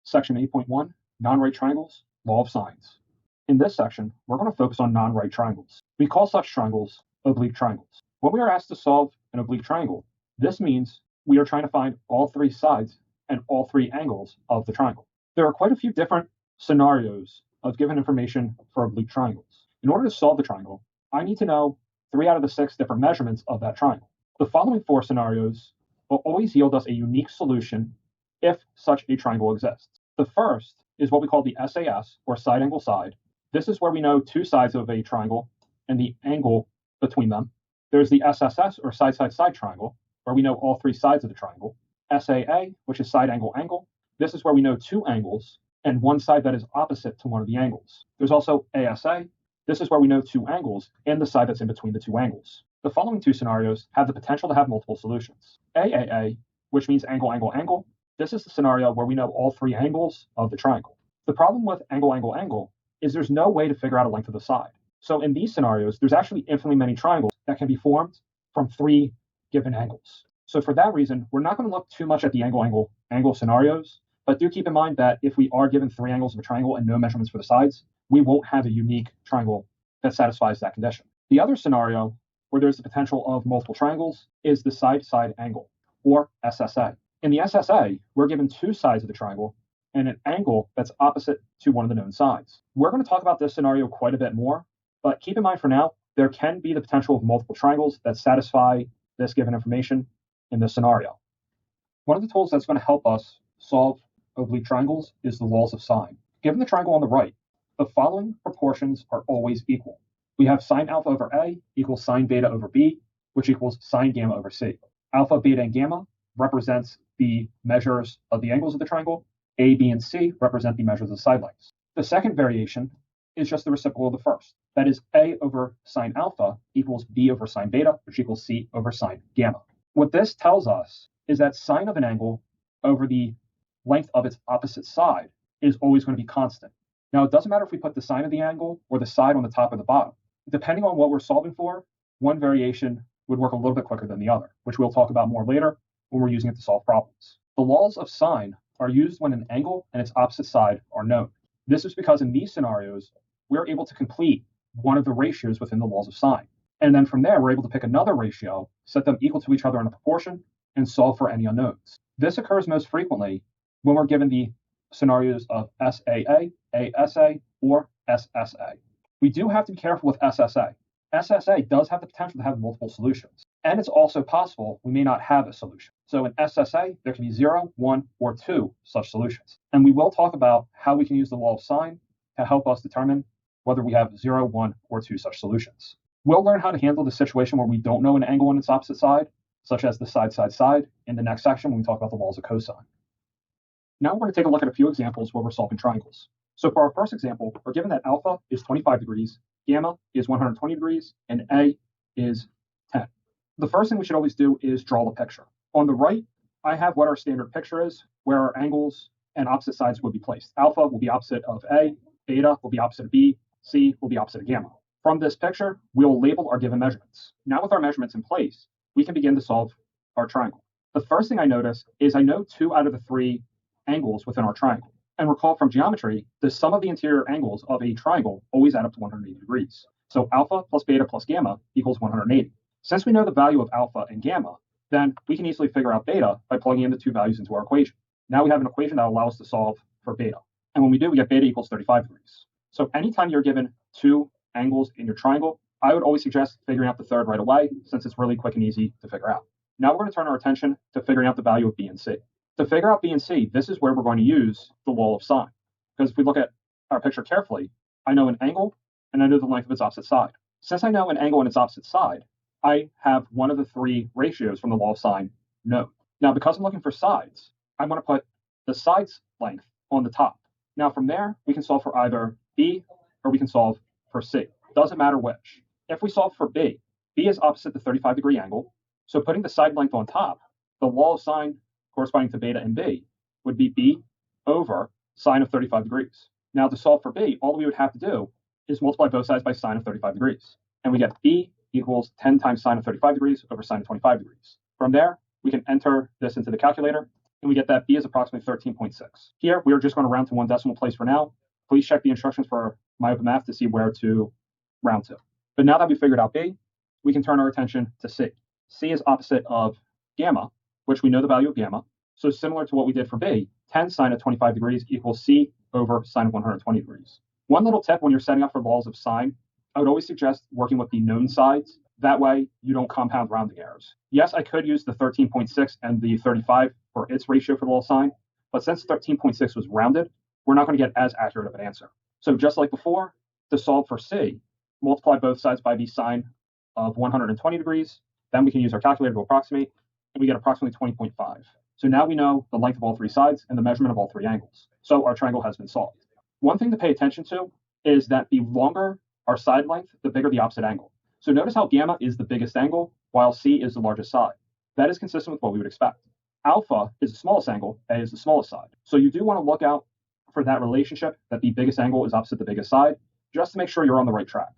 Section 8.1, Non-right triangles, law of sines. In this section, we're going to focus on non-right triangles. We call such triangles oblique triangles. When we are asked to solve an oblique triangle, this means we are trying to find all three sides and all three angles of the triangle. There are quite a few different scenarios of given information for oblique triangles. In order to solve the triangle, I need to know 3 out of the 6 different measurements of that triangle. The following 4 scenarios will always yield us a unique solution if such a triangle exists. The first is what we call the SAS, or side angle side. This is where we know 2 sides of a triangle and the angle between them. There's the SSS, or side-side-side triangle, where we know all 3 sides of the triangle. SAA, which is side angle angle. This is where we know 2 angles and 1 side that is opposite to one of the angles. There's also ASA. This is where we know 2 angles and the side that's in between the 2 angles. The following 2 scenarios have the potential to have multiple solutions. AAA, which means angle, angle, angle. This is the scenario where we know all 3 angles of the triangle. The problem with angle, angle, angle is there's no way to figure out a length of the side. So in these scenarios, there's actually infinitely many triangles that can be formed from 3 given angles. So for that reason, we're not going to look too much at the angle, angle, angle scenarios, but do keep in mind that if we are given 3 angles of a triangle and no measurements for the sides, we won't have a unique triangle that satisfies that condition. The other scenario where there's the potential of multiple triangles is the side-side angle, or SSA. In the SSA, we're given 2 sides of the triangle and an angle that's opposite to one of the known sides. We're going to talk about this scenario quite a bit more, but keep in mind for now, there can be the potential of multiple triangles that satisfy this given information in this scenario. One of the tools that's going to help us solve oblique triangles is the laws of sine. Given the triangle on the right, the following proportions are always equal. We have sine alpha over A equals sine beta over B, which equals sine gamma over C. Alpha, beta, and gamma represents the measures of the angles of the triangle. A, B, and C represent the measures of the side lengths. The second variation is just the reciprocal of the first. That is, A over sine alpha equals B over sine beta, which equals C over sine gamma. What this tells us is that sine of an angle over the length of its opposite side is always going to be constant. Now, it doesn't matter if we put the sine of the angle or the side on the top or the bottom. Depending on what we're solving for, one variation would work a little bit quicker than the other, which we'll talk about more later when we're using it to solve problems. The laws of sine are used when an angle and its opposite side are known. This is because in these scenarios, we're able to complete one of the ratios within the laws of sine. And then from there, we're able to pick another ratio, set them equal to each other in a proportion, and solve for any unknowns. This occurs most frequently when we're given the scenarios of SAA, ASA, or SSA. We do have to be careful with SSA. SSA does have the potential to have multiple solutions. And it's also possible we may not have a solution. So in SSA, there can be 0, 1, or 2 such solutions. And we will talk about how we can use the law of sine to help us determine whether we have 0, 1, or 2 such solutions. We'll learn how to handle the situation where we don't know an angle on its opposite side, such as the side-side-side, in the next section when we talk about the laws of cosine. Now we're going to take a look at a few examples where we're solving triangles. So for our first example, we're given that alpha is 25 degrees, gamma is 120 degrees, and A is 10. The first thing we should always do is draw the picture. On the right, I have what our standard picture is, where our angles and opposite sides would be placed. Alpha will be opposite of A, beta will be opposite of B, C will be opposite of gamma. From this picture, we'll label our given measurements. Now with our measurements in place, we can begin to solve our triangle. The first thing I notice is I know 2 out of the 3 angles within our triangle. And recall from geometry, the sum of the interior angles of a triangle always add up to 180 degrees. So alpha plus beta plus gamma equals 180. Since we know the value of alpha and gamma, then we can easily figure out beta by plugging in the 2 values into our equation. Now we have an equation that will allow us to solve for beta. And when we do, we get beta equals 35 degrees. So anytime you're given 2 angles in your triangle, I would always suggest figuring out the third right away, since it's really quick and easy to figure out. Now we're going to turn our attention to figuring out the value of B and C. To figure out B and C, this is where we're going to use the law of sine. Because if we look at our picture carefully, I know an angle and I know the length of its opposite side. Since I know an angle and its opposite side, I have one of the 3 ratios from the law of sine known. Now, because I'm looking for sides, I'm going to put the side's length on the top. Now, from there, we can solve for either B or we can solve for C. Doesn't matter which. If we solve for B, B is opposite the 35-degree angle. So putting the side length on top, the law of sine corresponding to beta and B would be B over sine of 35 degrees. Now to solve for B, all we would have to do is multiply both sides by sine of 35 degrees. And we get B equals 10 times sine of 35 degrees over sine of 25 degrees. From there, we can enter this into the calculator and we get that b is approximately 13.6. Here, we are just going to round to one decimal place for now. Please check the instructions for MyOpenMath to see where to round to. But now that we figured out b, we can turn our attention to c. C is opposite of gamma, which we know the value of gamma. So similar to what we did for b, 10 sine of 25 degrees equals c over sine of 120 degrees. One little tip when you're setting up for laws of sine, I would always suggest working with the known sides. That way, you don't compound rounding errors. Yes, I could use the 13.6 and the 35 for its ratio for the law of sine, but since 13.6 was rounded, we're not going to get as accurate of an answer. So just like before, to solve for c, multiply both sides by the sine of 120 degrees. Then we can use our calculator to approximate, and we get approximately 20.5. So now we know the length of all three sides and the measurement of all three angles. So our triangle has been solved. One thing to pay attention to is that the longer our side length, the bigger the opposite angle. So notice how gamma is the biggest angle, while c is the largest side. That is consistent with what we would expect. Alpha is the smallest angle, a is the smallest side. So you do want to look out for that relationship that the biggest angle is opposite the biggest side, just to make sure you're on the right track.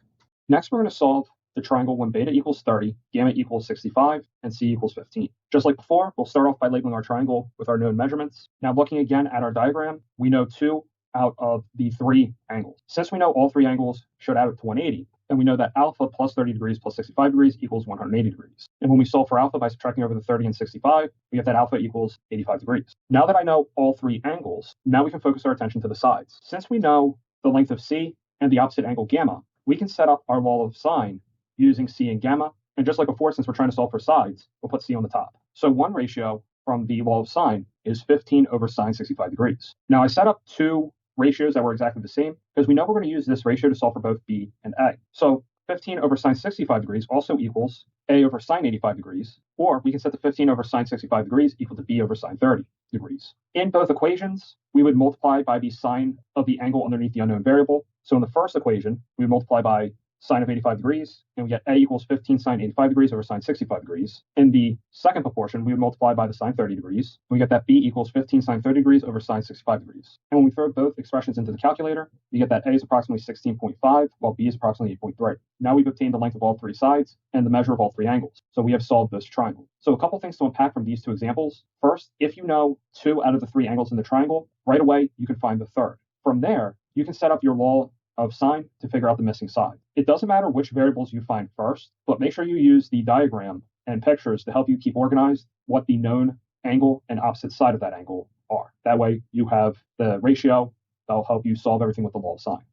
Next, we're going to solve the triangle when beta equals 30, gamma equals 65, and c equals 15. Just like before, we'll start off by labeling our triangle with our known measurements. Now looking again at our diagram, we know 2 out of the 3 angles. Since we know all 3 angles should add up to 180, then we know that alpha plus 30 degrees plus 65 degrees equals 180 degrees. And when we solve for alpha by subtracting over the 30 and 65, we get that alpha equals 85 degrees. Now that I know all 3 angles, now we can focus our attention to the sides. Since we know the length of c and the opposite angle gamma, we can set up our law of sine using c and gamma. And just like before, since we're trying to solve for sides, we'll put c on the top. So one ratio from the law of sine is 15 over sine 65 degrees. Now I set up 2 ratios that were exactly the same because we know we're going to use this ratio to solve for both b and a. So 15 over sine 65 degrees also equals a over sine 85 degrees, or we can set the 15 over sine 65 degrees equal to b over sine 30 degrees. In both equations, we would multiply by the sine of the angle underneath the unknown variable. So in the first equation, we would multiply by sine of 85 degrees, and we get a equals 15 sine 85 degrees over sine 65 degrees. In the second proportion, we would multiply by the sine 30 degrees. We get that b equals 15 sine 30 degrees over sine 65 degrees. And when we throw both expressions into the calculator, we get that a is approximately 16.5, while b is approximately 8.3. Now we've obtained the length of all 3 sides and the measure of all 3 angles. So we have solved this triangle. So a couple things to unpack from these 2 examples. First, if you know 2 out of the 3 angles in the triangle, right away you can find the third. From there, you can set up your law of sine to figure out the missing side. It doesn't matter which variables you find first, but make sure you use the diagram and pictures to help you keep organized what the known angle and opposite side of that angle are. That way you have the ratio that'll help you solve everything with the law of sine.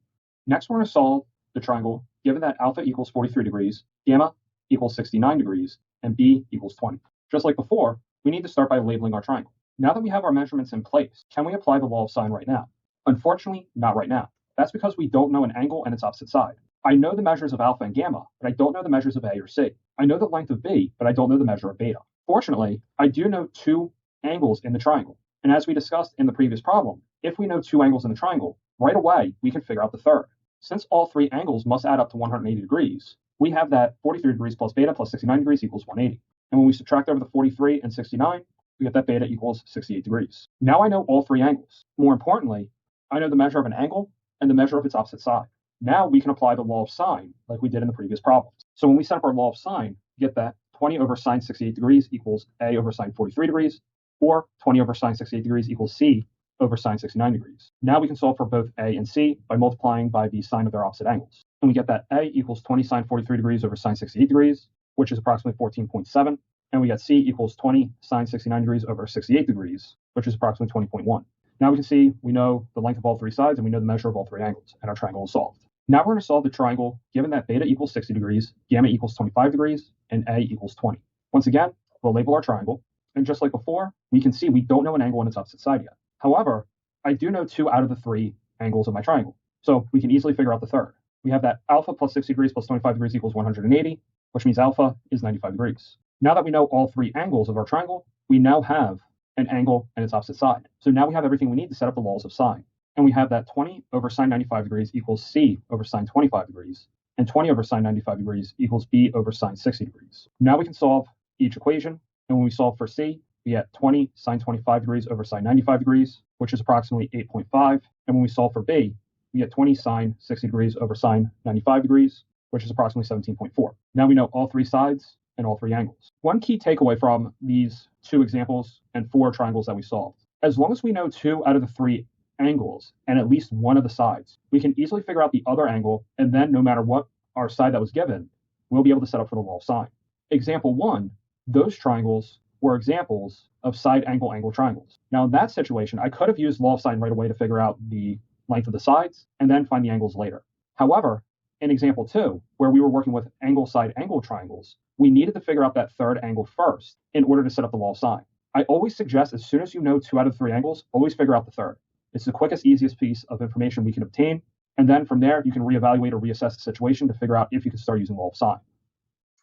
Next, we're going to solve the triangle given that alpha equals 43 degrees, gamma equals 69 degrees, and b equals 20. Just like before, we need to start by labeling our triangle. Now that we have our measurements in place, can we apply the law of sine right now? Unfortunately, not right now. That's because we don't know an angle and its opposite side. I know the measures of alpha and gamma, but I don't know the measures of a or c. I know the length of b, but I don't know the measure of beta. Fortunately, I do know 2 angles in the triangle. And as we discussed in the previous problem, if we know 2 angles in the triangle, right away, we can figure out the third. Since all 3 angles must add up to 180 degrees, we have that 43 degrees plus beta plus 69 degrees equals 180. And when we subtract over the 43 and 69, we get that beta equals 68 degrees. Now I know all 3 angles. More importantly, I know the measure of an angle and the measure of its opposite side. Now we can apply the law of sine like we did in the previous problems. So when we set up our law of sine, we get that 20 over sine 68 degrees equals a over sine 43 degrees, or 20 over sine 68 degrees equals c over sine 69 degrees. Now we can solve for both a and c by multiplying by the sine of their opposite angles. And we get that a equals 20 sine 43 degrees over sine 68 degrees, which is approximately 14.7. And we get c equals 20 sine 69 degrees over 68 degrees, which is approximately 20.1. Now we can see we know the length of all 3 sides and we know the measure of all 3 angles, and our triangle is solved. Now we're going to solve the triangle given that beta equals 60 degrees, gamma equals 25 degrees, and a equals 20. Once again, we'll label our triangle, and just like before, we can see we don't know an angle on its opposite side yet. However, I do know 2 out of the 3 angles of my triangle, so we can easily figure out the third. We have that alpha plus 60 degrees plus 25 degrees equals 180, which means alpha is 95 degrees. Now that we know all 3 angles of our triangle, we now have an angle and its opposite side. So now we have everything we need to set up the laws of sine. And we have that 20 over sine 95 degrees equals c over sine 25 degrees, and 20 over sine 95 degrees equals b over sine 60 degrees. Now we can solve each equation, and when we solve for c, we get 20 sine 25 degrees over sine 95 degrees, which is approximately 8.5. And when we solve for b, we get 20 sine 60 degrees over sine 95 degrees, which is approximately 17.4. Now we know all 3 sides in all three angles. One key takeaway from these two examples and four triangles that we solved: as long as we know two out of the three angles and at least one of the sides, we can easily figure out the other angle, and then no matter what our side that was given, we'll be able to set up for the law of sine. Example 1, those triangles were examples of side angle triangles. Now in that situation, I could have used law of sine right away to figure out the length of the sides and then find the angles later. However, in example 2, where we were working with angle side angle triangles, we needed to figure out that third angle first in order to set up the law of sine. I always suggest, as soon as you know two out of the three angles, always figure out the third. It's the quickest, easiest piece of information we can obtain, and then from there you can reevaluate or reassess the situation to figure out if you can start using law of sine.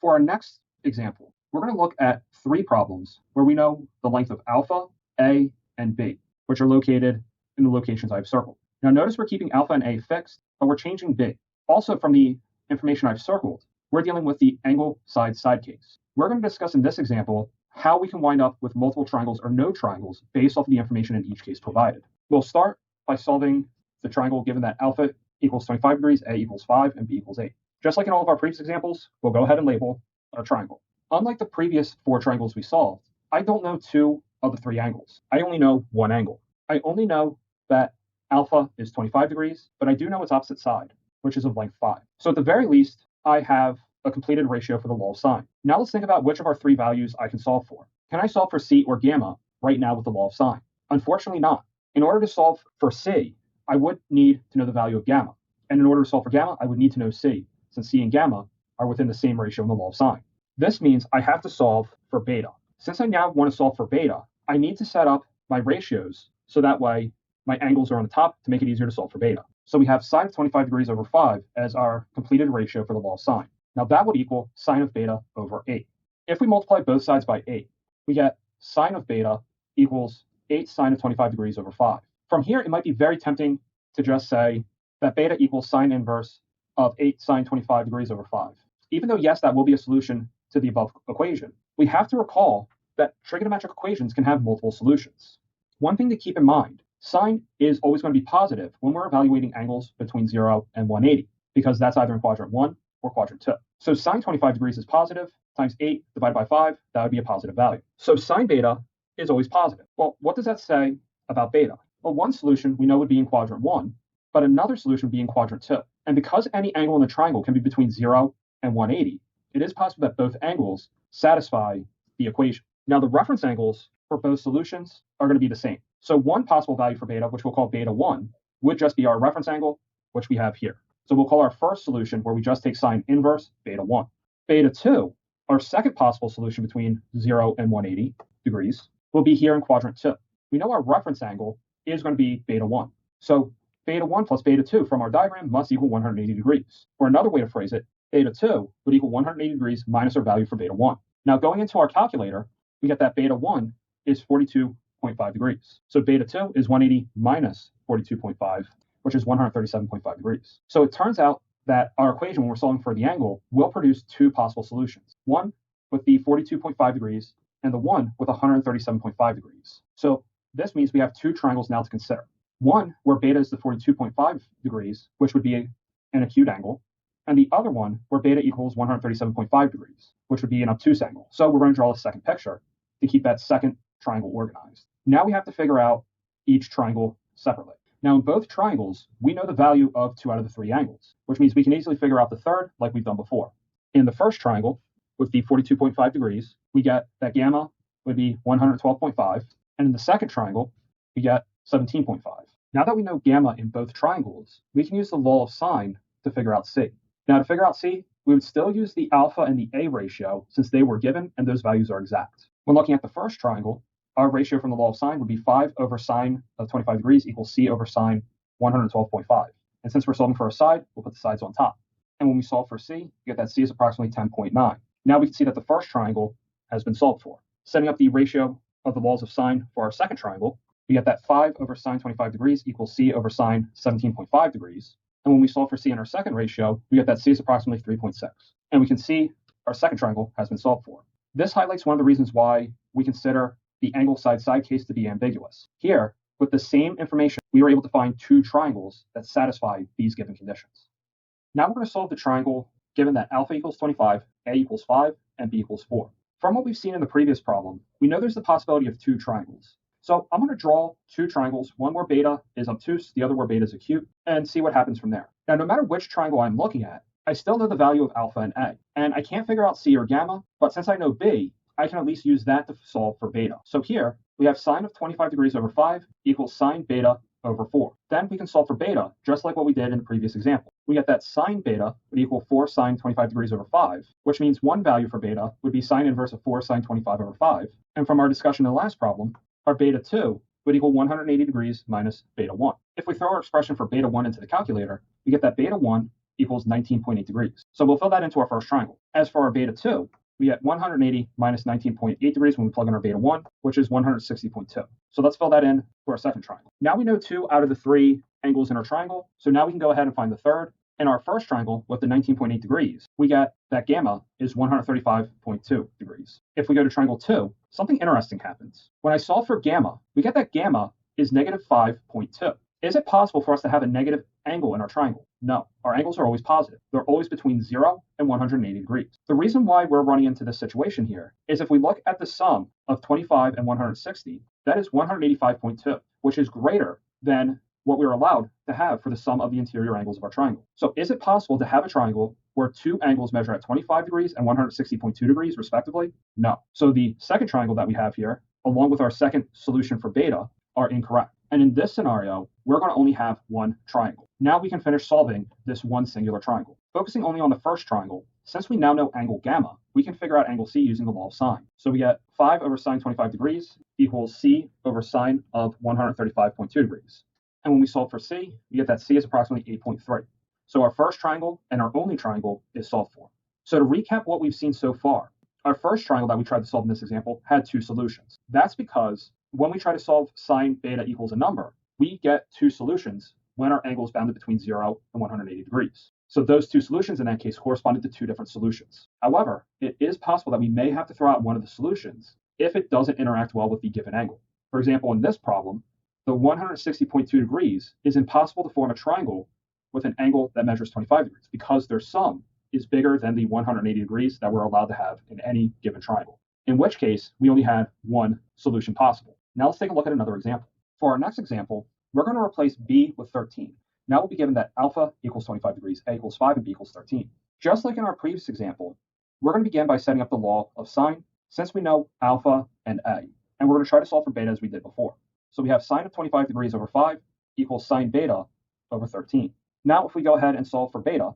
For our next example, we're going to look at three problems where we know the length of alpha, A, and B, which are located in the locations I've circled. Now notice we're keeping alpha and A fixed, but we're changing B. Also, from the information I've circled, we're dealing with the angle side case. We're going to discuss in this example how we can wind up with multiple triangles or no triangles based off of the information in each case provided. We'll start by solving the triangle given that alpha equals 25 degrees, A equals 5, and B equals 8. Just like in all of our previous examples, we'll go ahead and label our triangle. Unlike the previous four triangles we solved, I don't know two of the three angles. I only know one angle. I only know that alpha is 25 degrees, but I do know its opposite side, which is of length 5. So at the very least, I have a completed ratio for the law of sine. Now let's think about which of our three values I can solve for. Can I solve for C or gamma right now with the law of sine? Unfortunately not. In order to solve for C, I would need to know the value of gamma. And in order to solve for gamma, I would need to know C, since C and gamma are within the same ratio in the law of sine. This means I have to solve for beta. Since I now want to solve for beta, I need to set up my ratios so that way my angles are on the top to make it easier to solve for beta. So we have sine of 25 degrees over 5 as our completed ratio for the law of sine. Now that would equal sine of beta over 8. If we multiply both sides by 8, we get sine of beta equals 8 sine of 25 degrees over 5. From here, it might be very tempting to just say that beta equals sine inverse of 8 sine 25 degrees over 5. Even though, yes, that will be a solution to the above equation, we have to recall that trigonometric equations can have multiple solutions. One thing to keep in mind, sine is always going to be positive when we're evaluating angles between 0 and 180, because that's either in quadrant 1 or quadrant 2. So sine 25 degrees is positive, times 8 divided by 5, that would be a positive value. So sine beta is always positive. Well, what does that say about beta? Well, one solution we know would be in quadrant 1, but another solution would be in quadrant 2. And because any angle in the triangle can be between 0 and 180, it is possible that both angles satisfy the equation. Now, the reference angles for both solutions are going to be the same. So one possible value for beta, which we'll call beta 1, would just be our reference angle, which we have here. So we'll call our first solution, where we just take sine inverse, beta 1. Beta 2, our second possible solution between 0 and 180 degrees, will be here in quadrant 2. We know our reference angle is going to be beta 1. So beta 1 plus beta 2 from our diagram must equal 180 degrees. Or another way to phrase it, beta 2 would equal 180 degrees minus our value for beta 1. Now going into our calculator, we get that beta 1 is 42.5 degrees. So beta 2 is 180 minus 42.5, which is 137.5 degrees. So it turns out that our equation, when we're solving for the angle, will produce two possible solutions. One with the 42.5 degrees and the one with 137.5 degrees. So this means we have two triangles now to consider. One where beta is the 42.5 degrees, which would be an acute angle, and the other one where beta equals 137.5 degrees, which would be an obtuse angle. So we're going to draw a second picture to keep that second triangle organized. Now we have to figure out each triangle separately. Now in both triangles, we know the value of two out of the three angles, which means we can easily figure out the third like we've done before. In the first triangle, with the 42.5 degrees, we get that gamma would be 112.5, and in the second triangle, we get 17.5. Now that we know gamma in both triangles, we can use the law of sine to figure out C. Now to figure out C, we would still use the alpha and the A ratio since they were given and those values are exact. When looking at the first triangle, our ratio from the law of sine would be 5 over sine of 25 degrees equals C over sine 112.5. And since we're solving for a side, we'll put the sides on top. And when we solve for C, we get that C is approximately 10.9. Now we can see that the first triangle has been solved for. Setting up the ratio of the laws of sine for our second triangle, we get that 5 over sine 25 degrees equals C over sine 17.5 degrees. And when we solve for C in our second ratio, we get that C is approximately 3.6. And we can see our second triangle has been solved for. This highlights one of the reasons why we consider the angle side case to be ambiguous. Here, with the same information, we were able to find two triangles that satisfy these given conditions. Now we're going to solve the triangle given that alpha equals 25, a equals 5, and b equals 4. From what we've seen in the previous problem, we know there's the possibility of two triangles. So I'm going to draw two triangles, one where beta is obtuse, the other where beta is acute, and see what happens from there. Now, no matter which triangle I'm looking at, I still know the value of alpha and a, and I can't figure out c or gamma, but since I know b, I can at least use that to solve for beta. So here, we have sine of 25 degrees over 5 equals sine beta over 4. Then we can solve for beta, just like what we did in the previous example. We get that sine beta would equal 4 sine 25 degrees over 5, which means one value for beta would be sine inverse of 4 sine 25 over 5. And from our discussion in the last problem, our beta 2 would equal 180 degrees minus beta 1. If we throw our expression for beta 1 into the calculator, we get that beta 1 equals 19.8 degrees. So we'll fill that into our first triangle. As for our beta 2, we get 180 minus 19.8 degrees when we plug in our beta 1, which is 160.2. So let's fill that in to our second triangle. Now we know 2 out of the 3 angles in our triangle, so now we can go ahead and find the third. In our first triangle with the 19.8 degrees, we get that gamma is 135.2 degrees. If we go to triangle 2, something interesting happens. When I solve for gamma, we get that gamma is negative 5.2. Is it possible for us to have a negative angle in our triangle? No, our angles are always positive. They're always between 0 and 180 degrees. The reason why we're running into this situation here is if we look at the sum of 25 and 160, that is 185.2, which is greater than what we're allowed to have for the sum of the interior angles of our triangle. So is it possible to have a triangle where two angles measure at 25 degrees and 160.2 degrees respectively? No. So the second triangle that we have here, along with our second solution for beta, are incorrect. And in this scenario, we're going to only have one triangle. Now we can finish solving this one singular triangle. Focusing only on the first triangle, since we now know angle gamma, we can figure out angle C using the law of sine. So we get 5 over sine 25 degrees equals C over sine of 135.2 degrees. And when we solve for C, we get that C is approximately 8.3. So our first triangle and our only triangle is solved for. So to recap what we've seen so far, our first triangle that we tried to solve in this example had two solutions. That's because when we try to solve sine beta equals a number, we get two solutions when our angle is bounded between 0 and 180 degrees. So those two solutions in that case corresponded to two different solutions. However, it is possible that we may have to throw out one of the solutions if it doesn't interact well with the given angle. For example, in this problem, the 160.2 degrees is impossible to form a triangle with an angle that measures 25 degrees because their sum is bigger than the 180 degrees that we're allowed to have in any given triangle, in which case we only had one solution possible. Now let's take a look at another example. For our next example, we're going to replace b with 13. Now we'll be given that alpha equals 25 degrees, a equals 5, and b equals 13. Just like in our previous example, we're going to begin by setting up the law of sine, since we know alpha and a, and we're going to try to solve for beta as we did before. So we have sine of 25 degrees over 5 equals sine beta over 13. Now if we go ahead and solve for beta,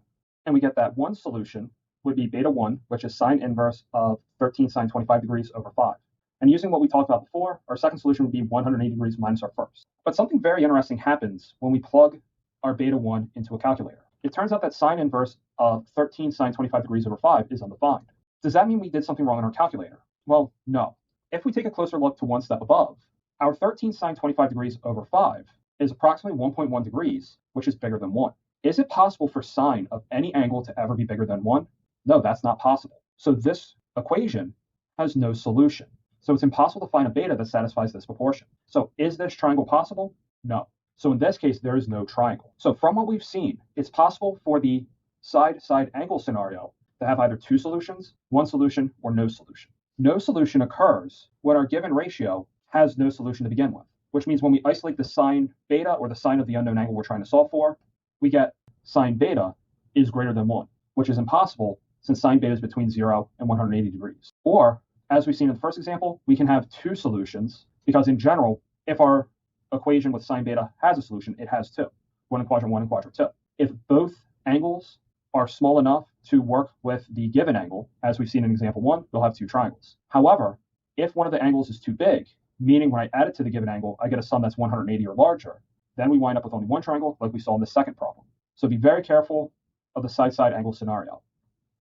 and we get that one solution would be beta 1, which is sine inverse of 13 sine 25 degrees over 5. And using what we talked about before, our second solution would be 180 degrees minus our first. But something very interesting happens when we plug our beta 1 into a calculator. It turns out that sine inverse of 13 sine 25 degrees over 5 is undefined. Does that mean we did something wrong in our calculator? Well, no. If we take a closer look to one step above, our 13 sine 25 degrees over 5 is approximately 1.1 degrees, which is bigger than 1. Is it possible for sine of any angle to ever be bigger than 1? No, that's not possible. So this equation has no solution. So it's impossible to find a beta that satisfies this proportion. So is this triangle possible? No. So in this case, there is no triangle. So from what we've seen, it's possible for the side-side angle scenario to have either two solutions, one solution, or no solution. No solution occurs when our given ratio has no solution to begin with, which means when we isolate the sine beta or the sine of the unknown angle we're trying to solve for, we get sine beta is greater than 1, which is impossible since sine beta is between 0 and 180 degrees. Or, as we've seen in the first example, we can have two solutions because in general, if our equation with sine beta has a solution, it has two, one in quadrant 1 and quadrant 2. If both angles are small enough to work with the given angle, as we've seen in example 1, we'll have two triangles. However, if one of the angles is too big, meaning when I add it to the given angle, I get a sum that's 180 or larger, then we wind up with only one triangle like we saw in the second problem. So be very careful of the side-side angle scenario.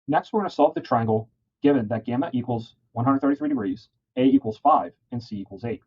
Next, we're going to solve the triangle given that gamma equals 133 degrees, a equals 5, and c equals 8.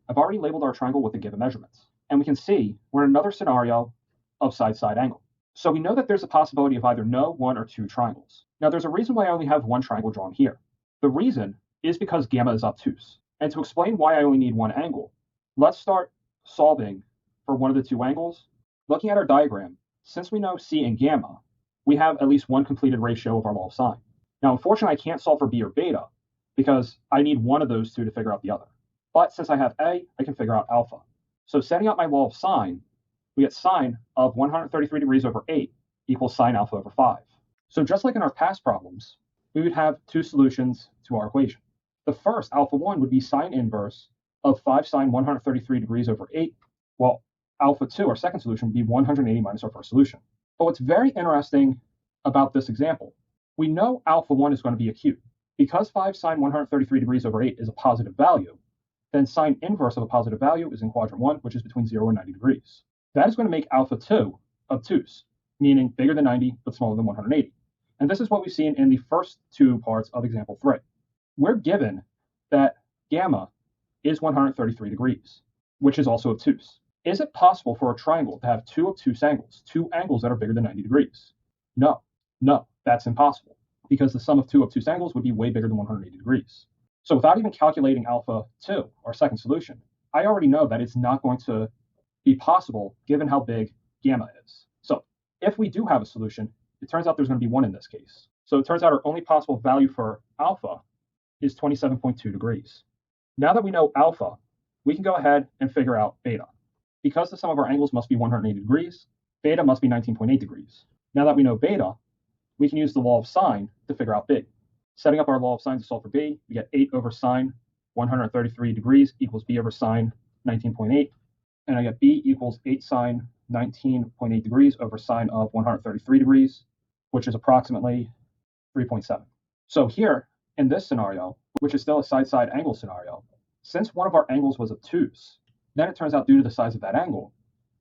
I've already labeled our triangle with the given measurements, and we can see we're in another scenario of side-side angle. So we know that there's a possibility of either no, one, or two triangles. Now there's a reason why I only have one triangle drawn here. The reason is because gamma is obtuse. And to explain why I only need one angle, let's start solving for one of the two angles. Looking at our diagram, since we know c and gamma, we have at least one completed ratio of our law of sine. Now, unfortunately, I can't solve for b or beta because I need one of those two to figure out the other. But since I have a, I can figure out alpha. So setting up my law of sine, we get sine of 133 degrees over 8 equals sine alpha over 5. So just like in our past problems, we would have two solutions to our equation. The first, alpha 1, would be sine inverse of 5 sine 133 degrees over 8, while alpha 2, our second solution, would be 180 minus our first solution. But what's very interesting about this example, we know alpha 1 is going to be acute. Because 5 sine 133 degrees over 8 is a positive value, then sine inverse of a positive value is in quadrant 1, which is between 0 and 90 degrees. That is going to make alpha 2 obtuse, meaning bigger than 90 but smaller than 180. And this is what we've seen in the first two parts of example 3. We're given that gamma is 133 degrees, which is also obtuse. Is it possible for a triangle to have two obtuse angles, two angles that are bigger than 90 degrees? No, that's impossible, because the sum of two obtuse angles would be way bigger than 180 degrees. So without even calculating alpha 2, our second solution, I already know that it's not going to be possible given how big gamma is. So if we do have a solution, it turns out there's going to be one in this case. So it turns out our only possible value for alpha is 27.2 degrees. Now that we know alpha, we can go ahead and figure out beta. Because the sum of our angles must be 180 degrees, beta must be 19.8 degrees. Now that we know beta, we can use the law of sine to figure out b. Setting up our law of sine to solve for b, we get 8 over sine 133 degrees equals b over sine 19.8. And I get b equals 8 sine 19.8 degrees over sine of 133 degrees, which is approximately 3.7. So here, in this scenario, which is still a side-side angle scenario, since one of our angles was obtuse, then it turns out due to the size of that angle,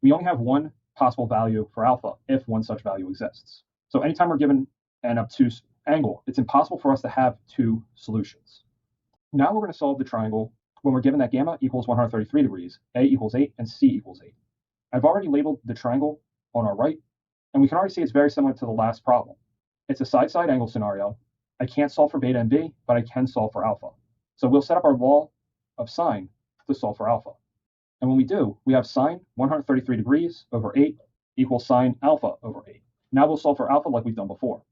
we only have one possible value for alpha if one such value exists. So anytime we're given an obtuse angle, it's impossible for us to have two solutions. Now we're going to solve the triangle when we're given that gamma equals 133 degrees, a equals 8, and c equals 8. I've already labeled the triangle on our right, and we can already see it's very similar to the last problem. It's a side-side angle scenario. I can't solve for beta and b, but I can solve for alpha. So we'll set up our law of sine to solve for alpha. And when we do, we have sine 133 degrees over 8 equals sine alpha over 8. Now we'll solve for alpha like we've done before.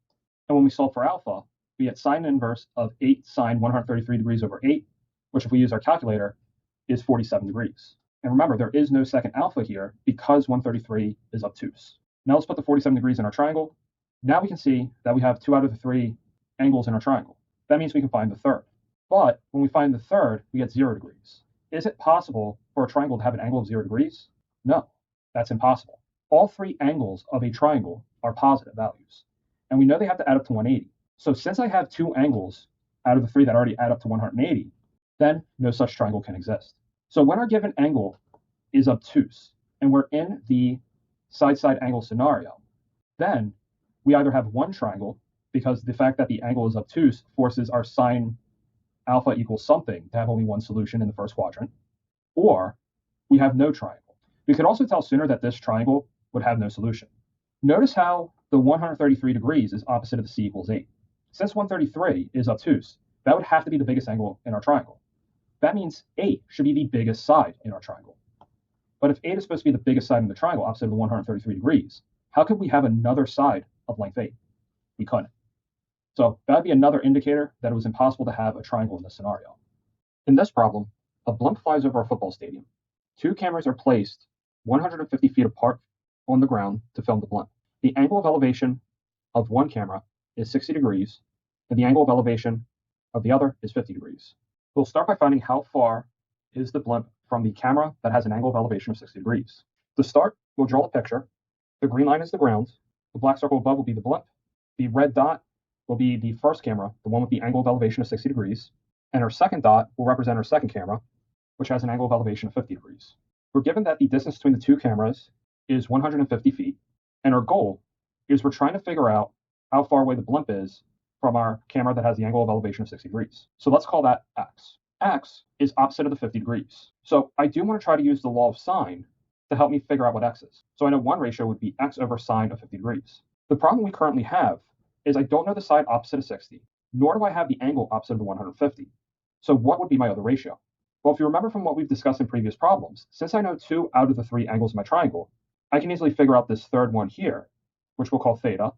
And when we solve for alpha, we get sine inverse of 8 sine 133 degrees over 8, which if we use our calculator is 47 degrees. And remember, there is no second alpha here because 133 is obtuse. Now let's put the 47 degrees in our triangle. Now we can see that we have 2 out of the 3 angles in our triangle. That means we can find the third. But when we find the third, we get 0 degrees. Is it possible for a triangle to have an angle of 0 degrees? No, that's impossible. All 3 angles of a triangle are positive values, and we know they have to add up to 180. So since I have 2 angles out of the 3 that already add up to 180, then no such triangle can exist. So when our given angle is obtuse, and we're in the side-side angle scenario, then we either have one triangle, because the fact that the angle is obtuse forces our sine alpha equals something to have only one solution in the first quadrant, or we have no triangle. We could also tell sooner that this triangle would have no solution. Notice how the 133 degrees is opposite of the c equals 8. Since 133 is obtuse, that would have to be the biggest angle in our triangle. That means 8 should be the biggest side in our triangle. But if 8 is supposed to be the biggest side in the triangle opposite of the 133 degrees, how could we have another side of length 8? We couldn't. So that would be another indicator that it was impossible to have a triangle in this scenario. In this problem, a blimp flies over a football stadium. 2 cameras are placed 150 feet apart on the ground to film the blimp. The angle of elevation of one camera is 60 degrees, and the angle of elevation of the other is 50 degrees. We'll start by finding how far is the blimp from the camera that has an angle of elevation of 60 degrees. To start, we'll draw the picture. The green line is the ground. The black circle above will be the blimp. The red dot will be the first camera, the one with the angle of elevation of 60 degrees. And our second dot will represent our second camera, which has an angle of elevation of 50 degrees. We're given that the distance between the 2 cameras is 150 feet, and our goal is we're trying to figure out how far away the blimp is from our camera that has the angle of elevation of 60 degrees. So let's call that x. X is opposite of the 50 degrees. So I do want to try to use the law of sine to help me figure out what x is. So I know one ratio would be x over sine of 50 degrees. The problem we currently have is I don't know the side opposite of 60, nor do I have the angle opposite of the 150. So what would be my other ratio? Well, if you remember from what we've discussed in previous problems, since I know 2 out of the 3 angles of my triangle, I can easily figure out this third one here, which we'll call theta,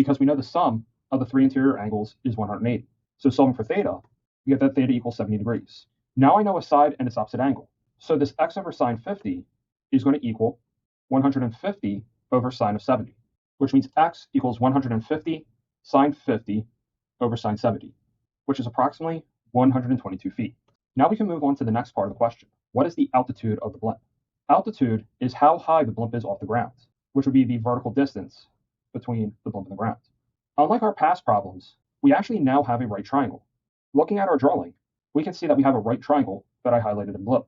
because we know the sum of the three interior angles is 180. So solving for theta, we get that theta equals 70 degrees. Now I know a side and its opposite angle. So this x over sine 50 is going to equal 150 over sine of 70, which means x equals 150 sine 50 over sine 70, which is approximately 122 feet. Now we can move on to the next part of the question. What is the altitude of the blimp? Altitude is how high the blimp is off the ground, which would be the vertical distance between the blimp and the ground. Unlike our past problems, we actually now have a right triangle. Looking at our drawing, we can see that we have a right triangle that I highlighted in blue.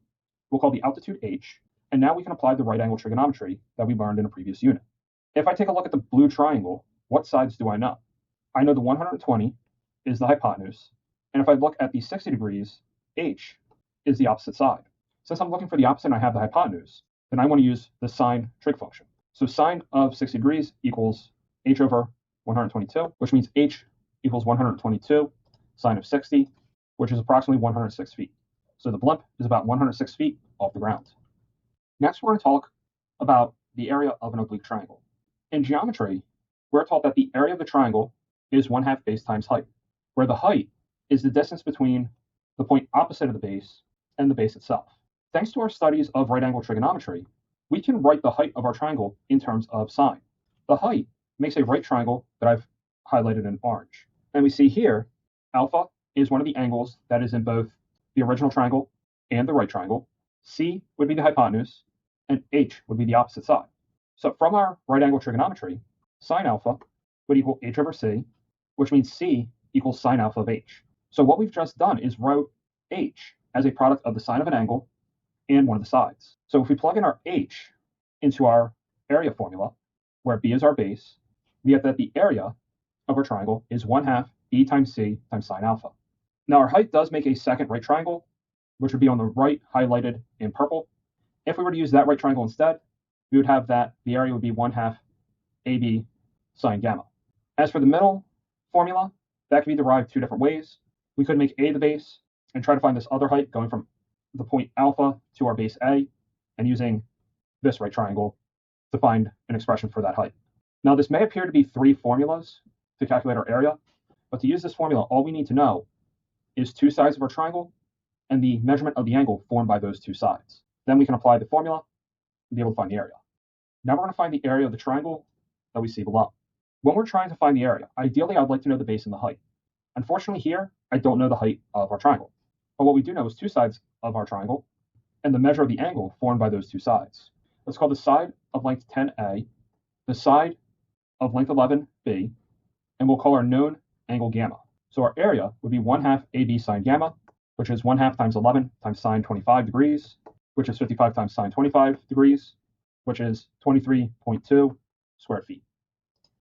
We'll call the altitude h, and now we can apply the right angle trigonometry that we learned in a previous unit. If I take a look at the blue triangle, what sides do I know? I know the 120 is the hypotenuse, and if I look at the 60 degrees, h is the opposite side. Since I'm looking for the opposite and I have the hypotenuse, then I want to use the sine trig function. So sine of 60 degrees equals h over 122, which means h equals 122 sine of 60, which is approximately 106 feet. So the blimp is about 106 feet off the ground. Next, we're going to talk about the area of an oblique triangle. In geometry, we're taught that the area of the triangle is 1/2 base times height, where the height is the distance between the point opposite of the base and the base itself. Thanks to our studies of right angle trigonometry, we can write the height of our triangle in terms of sine. The height makes a right triangle that I've highlighted in orange. And we see here, alpha is one of the angles that is in both the original triangle and the right triangle. C would be the hypotenuse, and h would be the opposite side. So from our right angle trigonometry, sine alpha would equal h over c, which means c equals sine alpha of h. So what we've just done is wrote h as a product of the sine of an angle and one of the sides. So if we plug in our h into our area formula, where b is our base, we get that the area of our triangle is 1/2 b times c times sine alpha. Now our height does make a second right triangle, which would be on the right highlighted in purple. If we were to use that right triangle instead, we would have that the area would be 1/2 ab sine gamma. As for the middle formula, that can be derived two different ways. We could make a the base and try to find this other height going from the point alpha to our base a, and using this right triangle to find an expression for that height. Now this may appear to be three formulas to calculate our area, but to use this formula, all we need to know is two sides of our triangle and the measurement of the angle formed by those two sides. Then we can apply the formula and be able to find the area. Now we're going to find the area of the triangle that we see below. When we're trying to find the area, ideally I'd like to know the base and the height. Unfortunately here, I don't know the height of our triangle. But what we do know is two sides of our triangle and the measure of the angle formed by those two sides. Let's call the side of length 10a, the side of length 11b, and we'll call our known angle gamma. So our area would be 1/2 ab sine gamma, which is 1/2 times 11 times sine 25 degrees, which is 55 times sine 25 degrees, which is 23.2 square feet.